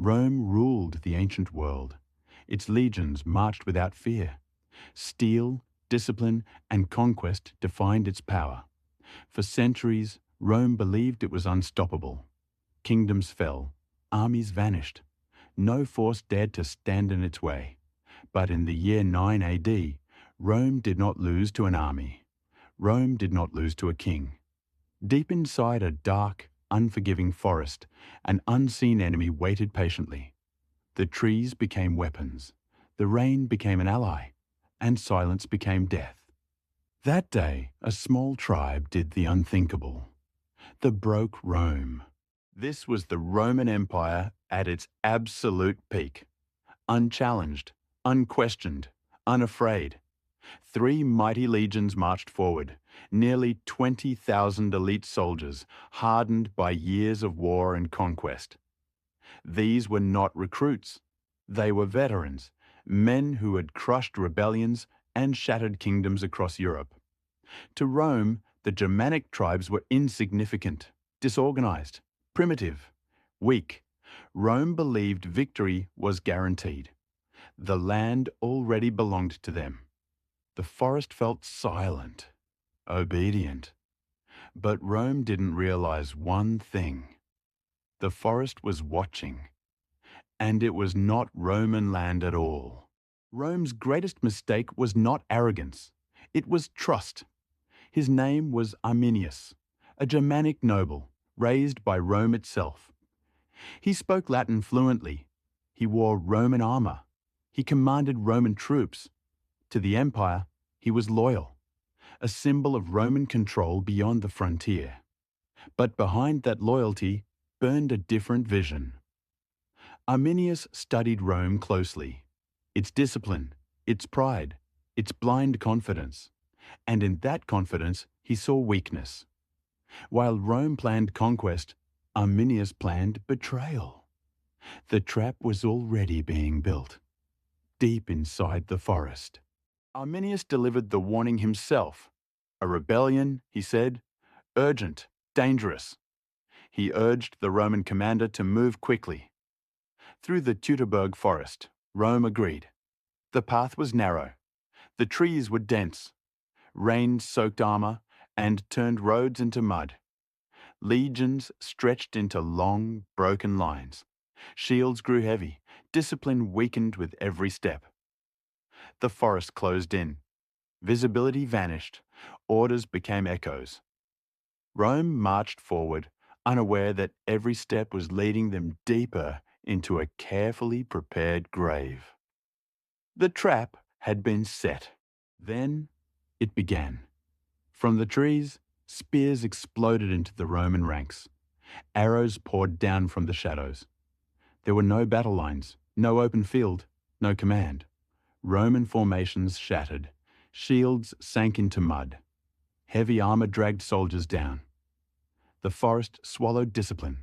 Rome ruled the ancient world. Its legions marched without fear. Steel, discipline, and conquest defined its power. For centuries, Rome believed it was unstoppable. Kingdoms fell, armies vanished. No force dared to stand in its way. But in the year 9 AD, Rome did not lose to an army. Rome did not lose to a king. Deep inside a dark, unforgiving forest, an unseen enemy waited patiently. The trees became weapons, the rain became an ally, and silence became death. That day, a small tribe did the unthinkable. They broke Rome. This was the Roman Empire at its absolute peak. Unchallenged, unquestioned, unafraid. 3 mighty legions marched forward, nearly 20,000 elite soldiers, hardened by years of war and conquest. These were not recruits. They were veterans, men who had crushed rebellions and shattered kingdoms across Europe. To Rome, the Germanic tribes were insignificant, disorganized, primitive, weak. Rome believed victory was guaranteed. The land already belonged to them. The forest felt silent, obedient. But Rome didn't realize one thing. The forest was watching, and it was not Roman land at all. Rome's greatest mistake was not arrogance. It was trust. His name was Arminius, a Germanic noble raised by Rome itself. He spoke Latin fluently. He wore Roman armor. He commanded Roman troops. To the empire, he was loyal, a symbol of Roman control beyond the frontier. But behind that loyalty burned a different vision. Arminius studied Rome closely, its discipline, its pride, its blind confidence. And in that confidence, he saw weakness. While Rome planned conquest, Arminius planned betrayal. The trap was already being built, deep inside the forest. Arminius delivered the warning himself. A rebellion, he said, urgent, dangerous. He urged the Roman commander to move quickly. Through the Teutoburg Forest, Rome agreed. The path was narrow. The trees were dense. Rain soaked armor and turned roads into mud. Legions stretched into long, broken lines. Shields grew heavy. Discipline weakened with every step. The forest closed in. Visibility vanished. Orders became echoes. Rome marched forward, unaware that every step was leading them deeper into a carefully prepared grave. The trap had been set. Then it began. From the trees, spears exploded into the Roman ranks. Arrows poured down from the shadows. There were no battle lines, no open field, no command. Roman formations shattered. Shields sank into mud. Heavy armor dragged soldiers down. The forest swallowed discipline.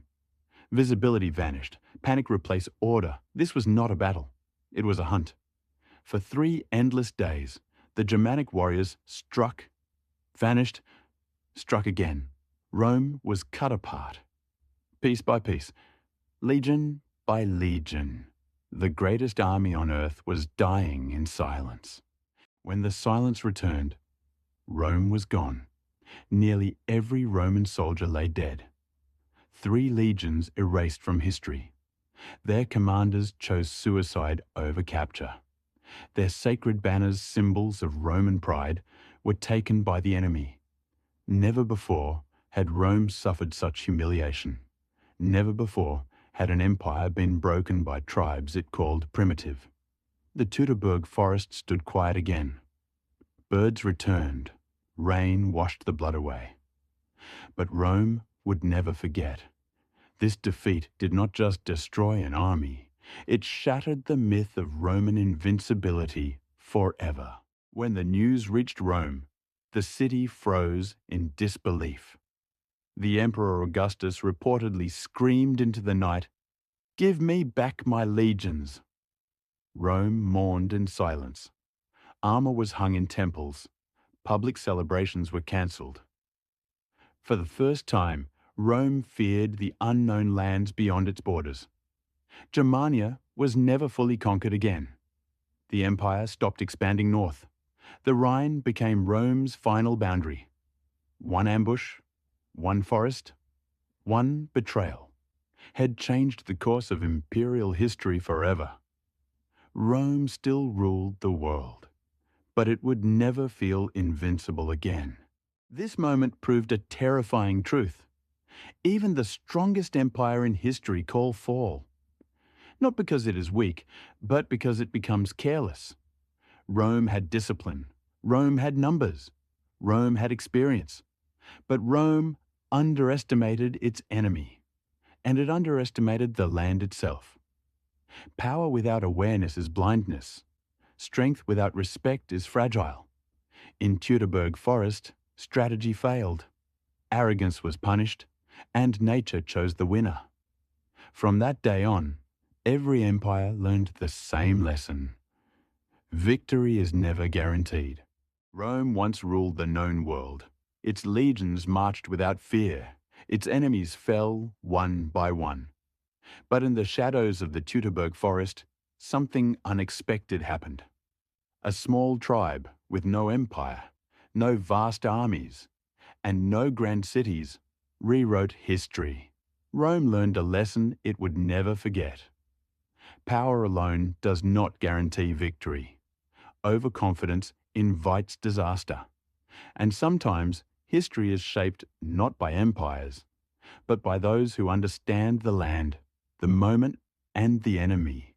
Visibility vanished. Panic replaced order. This was not a battle. It was a hunt. For 3 endless days, the Germanic warriors struck, vanished, struck again. Rome was cut apart. Piece by piece, legion by legion, the greatest army on earth was dying in silence. When the silence returned, Rome was gone. Nearly every Roman soldier lay dead. 3 legions erased from history. Their commanders chose suicide over capture. Their sacred banners, symbols of Roman pride, were taken by the enemy. Never before had Rome suffered such humiliation. Never before had an empire been broken by tribes it called primitive. The Teutoburg Forest stood quiet again. Birds returned. Rain washed the blood away. But Rome would never forget. This defeat did not just destroy an army. It shattered the myth of Roman invincibility forever. When the news reached Rome, the city froze in disbelief. The Emperor Augustus reportedly screamed into the night, "Give me back my legions!" Rome mourned in silence. Armor was hung in temples. Public celebrations were cancelled. For the first time, Rome feared the unknown lands beyond its borders. Germania was never fully conquered again. The empire stopped expanding north. The Rhine became Rome's final boundary. One ambush, one forest, one betrayal had changed the course of imperial history forever. Rome still ruled the world, but it would never feel invincible again. This moment proved a terrifying truth. Even the strongest empire in history will fall. Not because it is weak, but because it becomes careless. Rome had discipline. Rome had numbers. Rome had experience. But Rome underestimated its enemy, and it underestimated the land itself. Power without awareness is blindness. Strength without respect is fragile. In Teutoburg Forest, strategy failed. Arrogance was punished, and nature chose the winner. From that day on, every empire learned the same lesson. Victory is never guaranteed. Rome once ruled the known world. Its legions marched without fear. Its enemies fell one by one. But in the shadows of the Teutoburg Forest, something unexpected happened. A small tribe with no empire, no vast armies, and no grand cities rewrote history. Rome learned a lesson it would never forget. Power alone does not guarantee victory. Overconfidence invites disaster. And sometimes history is shaped not by empires, but by those who understand the land, the moment, and the enemy.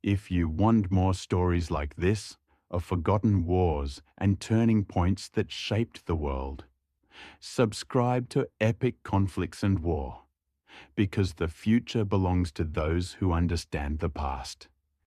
If you want more stories like this, of forgotten wars and turning points that shaped the world, subscribe to Epic Conflicts and War, because the future belongs to those who understand the past.